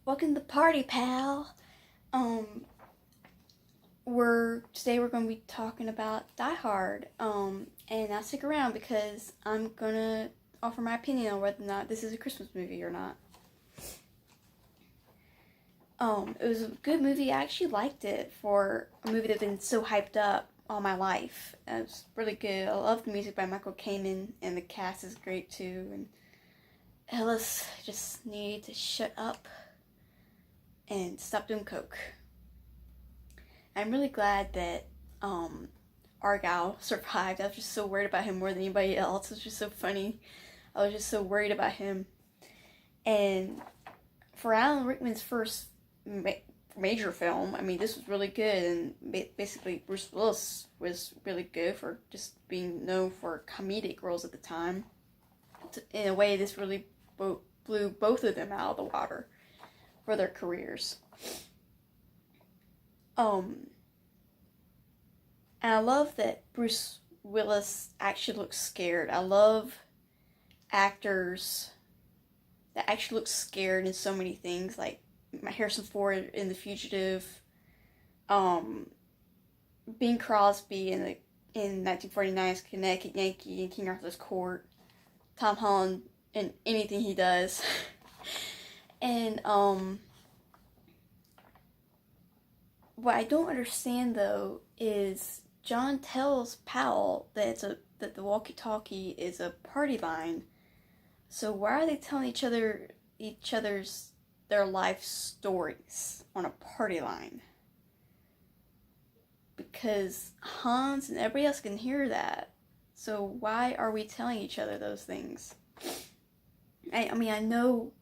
Welcome to the party, pal. Today we're going to be talking about Die Hard. And now stick around because I'm gonna offer my opinion on whether or not this is a Christmas movie or not. It was a good movie. I actually liked it for a movie that's been so hyped up all my life. It was really good. I love the music by Kamen, and the cast is great too. And Willis just needed to shut up and stop doing coke. I'm really glad that Argyle survived. I was just so worried about him more than anybody else. It was just so funny. I was just so worried about him. And for Alan Rickman's first major film, I mean, this was really good. And basically, Bruce Willis was really good for just being known for comedic roles at the time. In a way, this really blew both of them out of the water for their careers. And I love that Bruce Willis actually looks scared. I love actors that actually look scared in so many things, like Harrison Ford in The Fugitive, Bing Crosby in 1949's Connecticut Yankee and King Arthur's Court, Tom Holland in anything he does. And what I don't understand though is John tells Powell that the walkie-talkie is a party line. So why are they telling each other's their life stories on a party line? Because Hans and everybody else can hear that. So why are we telling each other those things? I mean, I know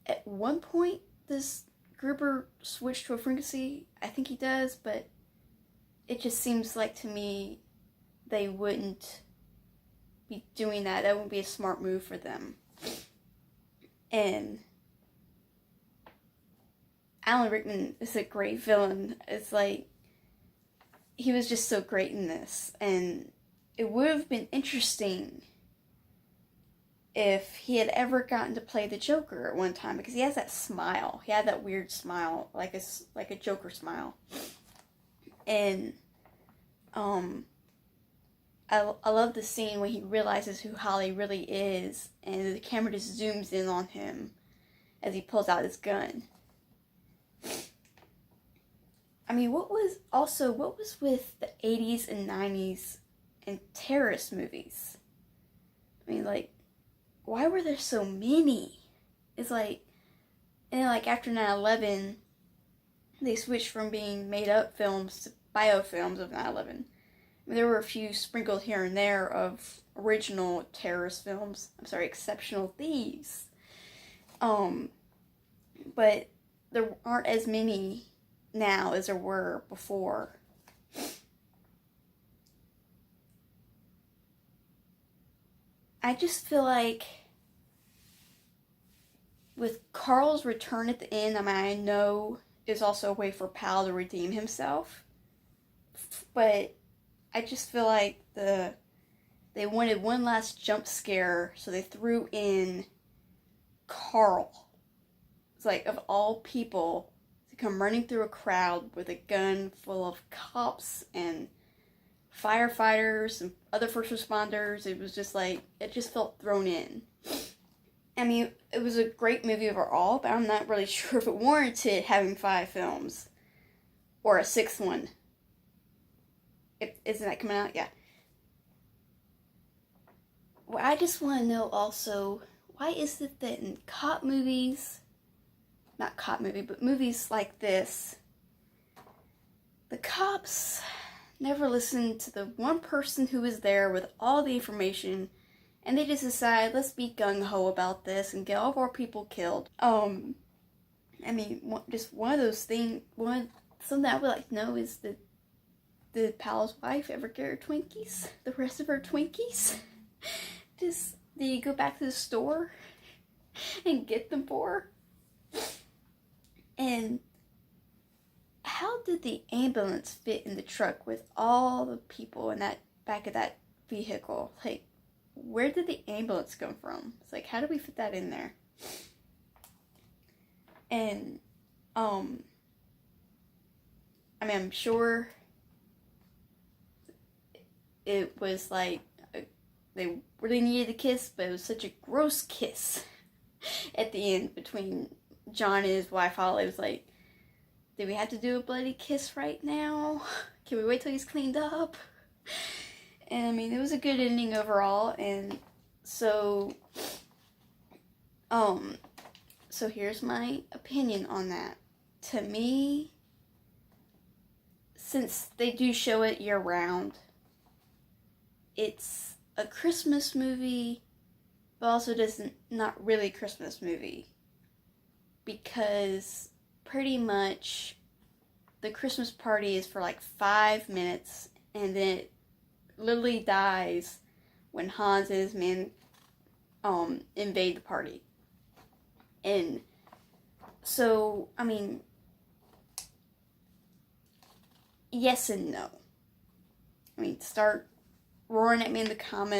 at one point this Gruber switched to a frequency. I think he does, but it just seems like to me they wouldn't be doing that. That wouldn't be a smart move for them. And Alan Rickman is a great villain. It's like he was just so great in this, and it would have been interesting if he had ever gotten to play the Joker at one time, because he has that smile. He had that weird smile, like a Joker smile. And I love the scene when he realizes who Holly really is, and the camera just zooms in on him as he pulls out his gun. I mean, what was with the 80s and 90s and terrorist movies? I mean, like, why were there so many? It's like, and then like after 9/11, they switched from being made up films to biofilms of 9/11. I mean, there were a few sprinkled here and there of original terrorist films. Exceptional Thieves. But there aren't as many now as there were before. I just feel like with Carl's return at the end, I mean, I know is also a way for Pal to redeem himself, but I just feel like they wanted one last jump scare, so they threw in Carl. It's like, of all people, to come running through a crowd with a gun full of cops and firefighters and other first responders. It was just like, it just felt thrown in. I mean, it was a great movie overall, but I'm not really sure if it warranted having 5 films. Or a 6th one. Isn't that coming out? Yeah. Well, I just want to know also, why is it that in cop movies, not cop movie, but movies like this, the cops never listen to the one person who is there with all the information, and they just decide, let's be gung-ho about this and get all of our people killed. I mean, just one of those things, something I would like to know is, did Pal's wife ever get her Twinkies? The rest of her Twinkies? Did you go back to the store and get them for her? And how did the ambulance fit in the truck with all the people in that back of that vehicle? Like, where did the ambulance come from? It's like, how do we fit that in there? And I mean, I'm sure it was like they really needed a kiss, but it was such a gross kiss at the end between John and his wife. Holly was like, do we have to do a bloody kiss right now? Can we wait till he's cleaned up? And I mean, it was a good ending overall. And so so here's my opinion on that. To me, since they do show it year round, it's a Christmas movie, but also not really a Christmas movie, because pretty much the Christmas party is for like 5 minutes, and then it literally dies when Hans and his men invade the party. And so, I mean, yes and no. I mean, start roaring at me in the comments